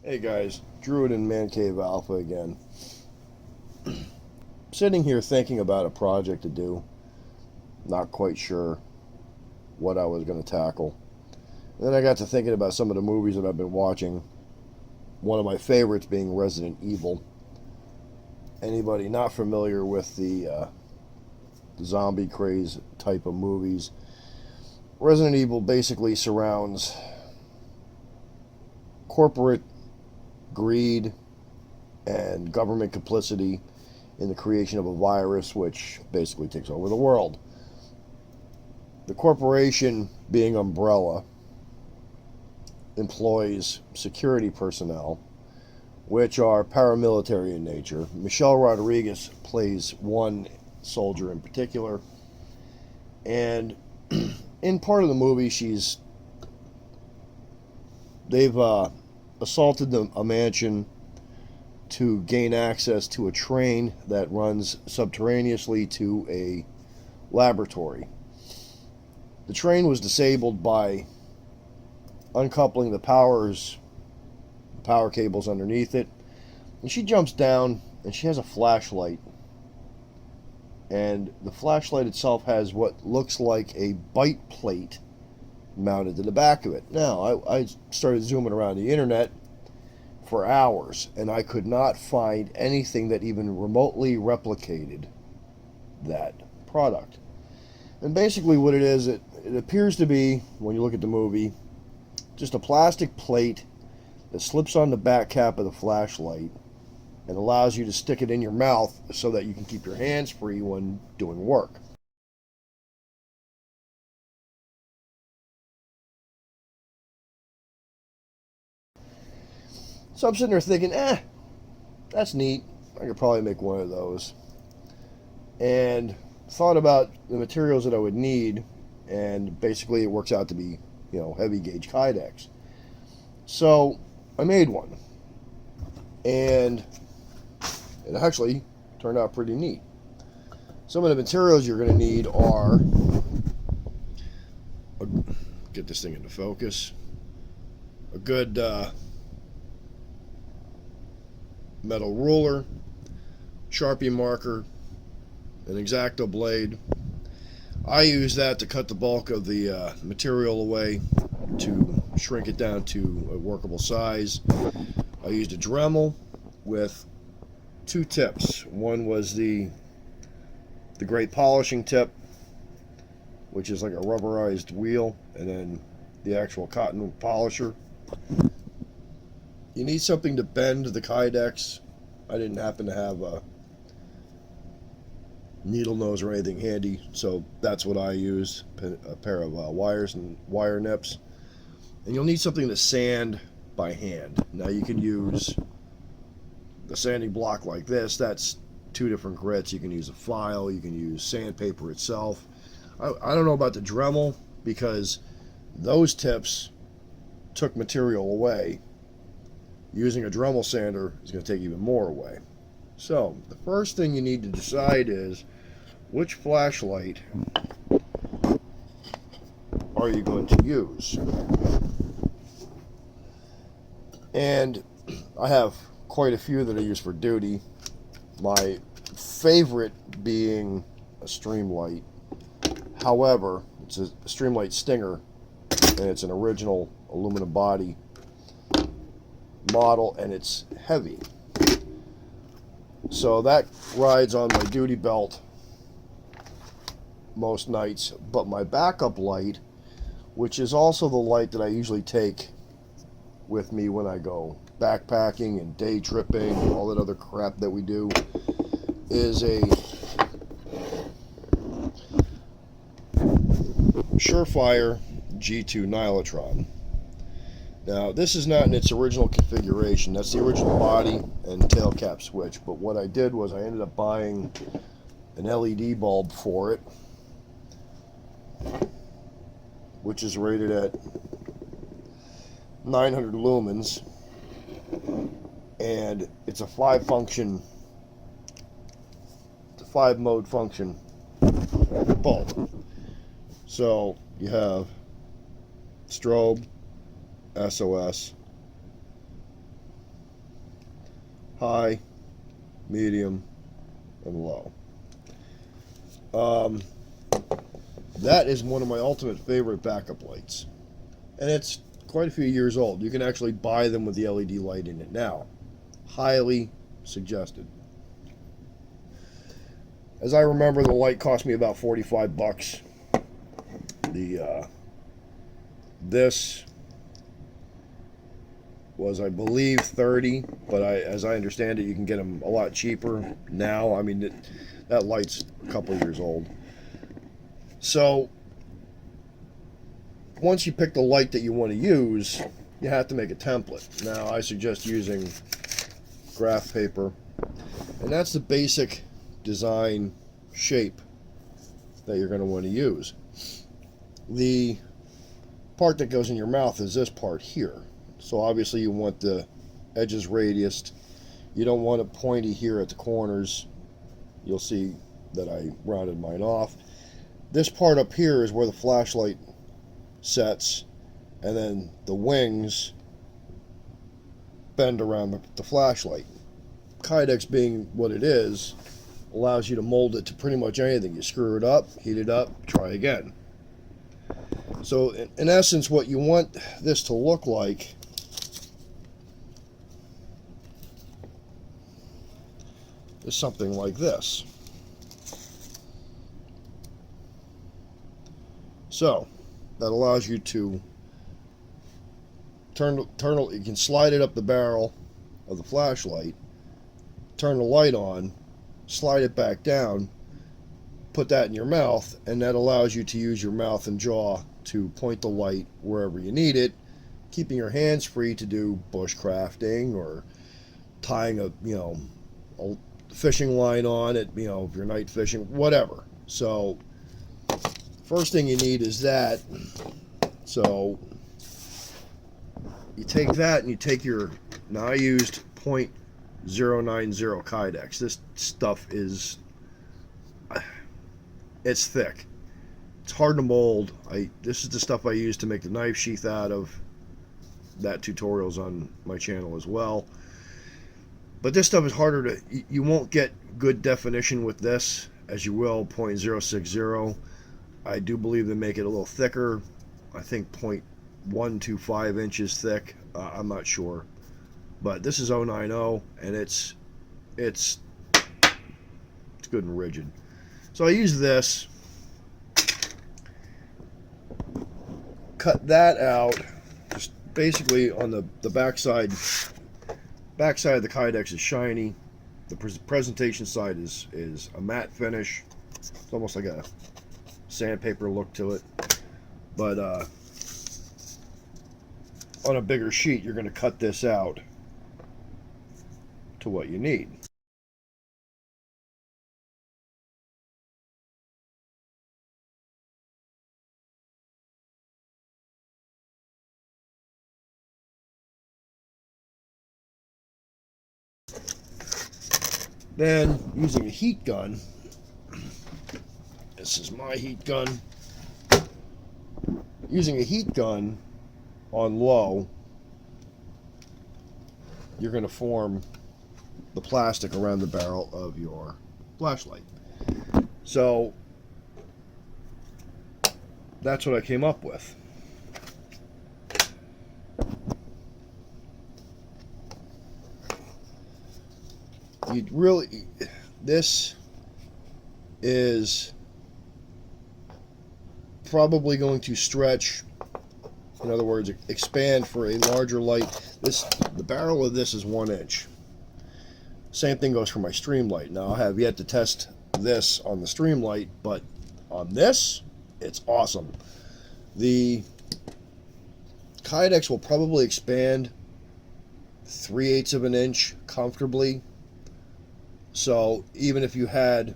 Hey guys, Druid and Man Cave Alpha again. Sitting here thinking about a project to do, not quite sure what I was going to tackle. And then I got to thinking about some of the movies that I've been watching. One of my favorites being Resident Evil. Anybody not familiar with the zombie craze type of movies? Resident Evil basically surrounds corporate greed and government complicity in the creation of a virus which basically takes over the world. The corporation, being Umbrella, employs security personnel which are paramilitary in nature. Michelle Rodriguez plays one soldier in particular, and in part of the movie they've assaulted a mansion to gain access to a train that runs subterraneously to a laboratory. The train was disabled by uncoupling the power cables underneath it, and she jumps down and she has a flashlight, and the flashlight itself has what looks like a bite plate mounted to the back of it. Now, I started zooming around the internet for hours, and I could not find anything that even remotely replicated that product. And basically what it is, it appears to be, when you look at the movie, just a plastic plate that slips on the back cap of the flashlight and allows you to stick it in your mouth so that you can keep your hands free when doing work. So I'm sitting there thinking, that's neat. I could probably make one of those. And thought about the materials that I would need, and basically it works out to be, heavy gauge Kydex. So I made one. And it actually turned out pretty neat. Some of the materials you're going to need are, get this thing into focus, a good metal ruler, Sharpie marker, an X-Acto blade. I use that to cut the bulk of the material away to shrink it down to a workable size. I used a Dremel with two tips. One was the great polishing tip, which is like a rubberized wheel, and then the actual cotton polisher. You need something to bend the Kydex. I didn't happen to have a needle nose or anything handy, so that's what I used, a pair of wires and wire nips. And you'll need something to sand by hand. Now you can use the sanding block like this. That's two different grits. You can use a file, you can use sandpaper itself. I don't know about the Dremel, because those tips took material away. Using a Dremel sander is going to take even more away. So the first thing you need to decide is, which flashlight are you going to use? And I have quite a few that I use for duty. My favorite being a Streamlight. However, it's a Streamlight Stinger, and it's an original aluminum body model, and it's heavy. So that rides on my duty belt most nights, but my backup light, which is also the light that I usually take with me when I go backpacking and day tripping and all that other crap that we do, is a Surefire G2 Nylotron. Now, this is not in its original configuration. That's the original body and tail cap switch. But what I did was I ended up buying an LED bulb for it, which is rated at 900 lumens. And it's a 5-mode function bulb. So you have strobe, SOS, high, medium, and low. That is one of my ultimate favorite backup lights. And it's quite a few years old. You can actually buy them with the LED light in it now. Highly suggested. As I remember, the light cost me about 45 bucks. This was, I believe, 30, but as I understand it, you can get them a lot cheaper now. I mean, that light's a couple years old. So, once you pick the light that you want to use, you have to make a template. Now, I suggest using graph paper, and that's the basic design shape that you're going to want to use. The part that goes in your mouth is this part here. So obviously you want the edges radiused. You don't want it pointy here at the corners. You'll see that I rounded mine off. This part up here is where the flashlight sets, and then the wings bend around the flashlight. Kydex, being what it is, allows you to mold it to pretty much anything. You screw it up, heat it up, try again. So in essence, what you want this to look like is something like this. So that allows you to you can slide it up the barrel of the flashlight, turn the light on, slide it back down, put that in your mouth, and that allows you to use your mouth and jaw to point the light wherever you need it, keeping your hands free to do bush crafting or tying a fishing line on it, if you're night fishing, whatever. So first thing you need is that. So you take that and you take your, now I used .090 Kydex. This stuff is, it's thick. It's hard to mold. This is the stuff I use to make the knife sheath out of. That tutorial's on my channel as well. But this stuff is harder to, you won't get good definition with this as you will .060. I do believe they make it a little thicker. I think .125 inches thick. I'm not sure. But this is 090, and it's good and rigid. So I use this. Cut that out. Just basically on the backside. Backside of the Kydex is shiny. The presentation side is a matte finish. It's almost like a sandpaper look to it. But on a bigger sheet, you're going to cut this out to what you need. Then, using a heat gun, this is my heat gun. Using a heat gun on low, you're going to form the plastic around the barrel of your flashlight. So, that's what I came up with. This is probably going to stretch, in other words, expand for a larger light. The barrel of this is 1 inch. Same thing goes for my Streamlight. Now, I have yet to test this on the Streamlight, but on this, it's awesome. The Kydex will probably expand 3/8 of an inch comfortably. So even if you had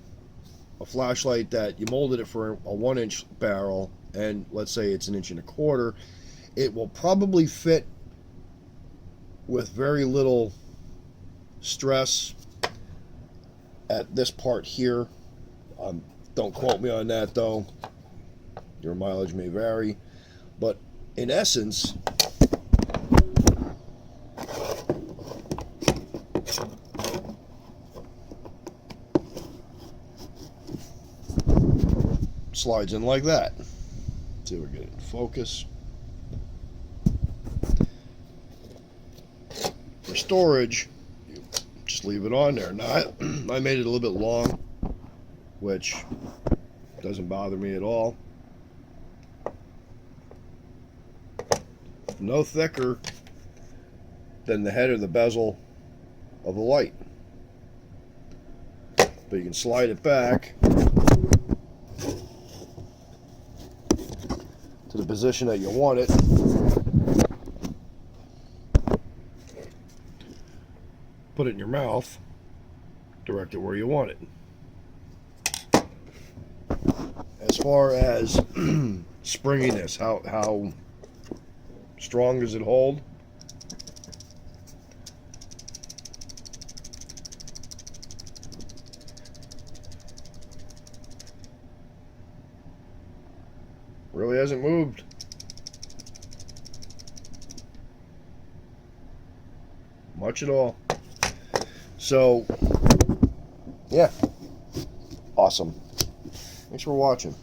a flashlight that you molded it for a 1 inch barrel, and let's say it's 1.25 inches, it will probably fit with very little stress at this part here. Don't quote me on that though. Your mileage may vary. But in essence, slides in like that. See if we get it in focus. For storage, you just leave it on there. Now, I made it a little bit long, which doesn't bother me at all. No thicker than the head or the bezel of the light. But you can slide it back to the position that you want it. Put it in your mouth, direct it where you want it. As far as springiness, how strong does it hold? Really hasn't moved. Much at all. So, yeah. Awesome. Thanks for watching.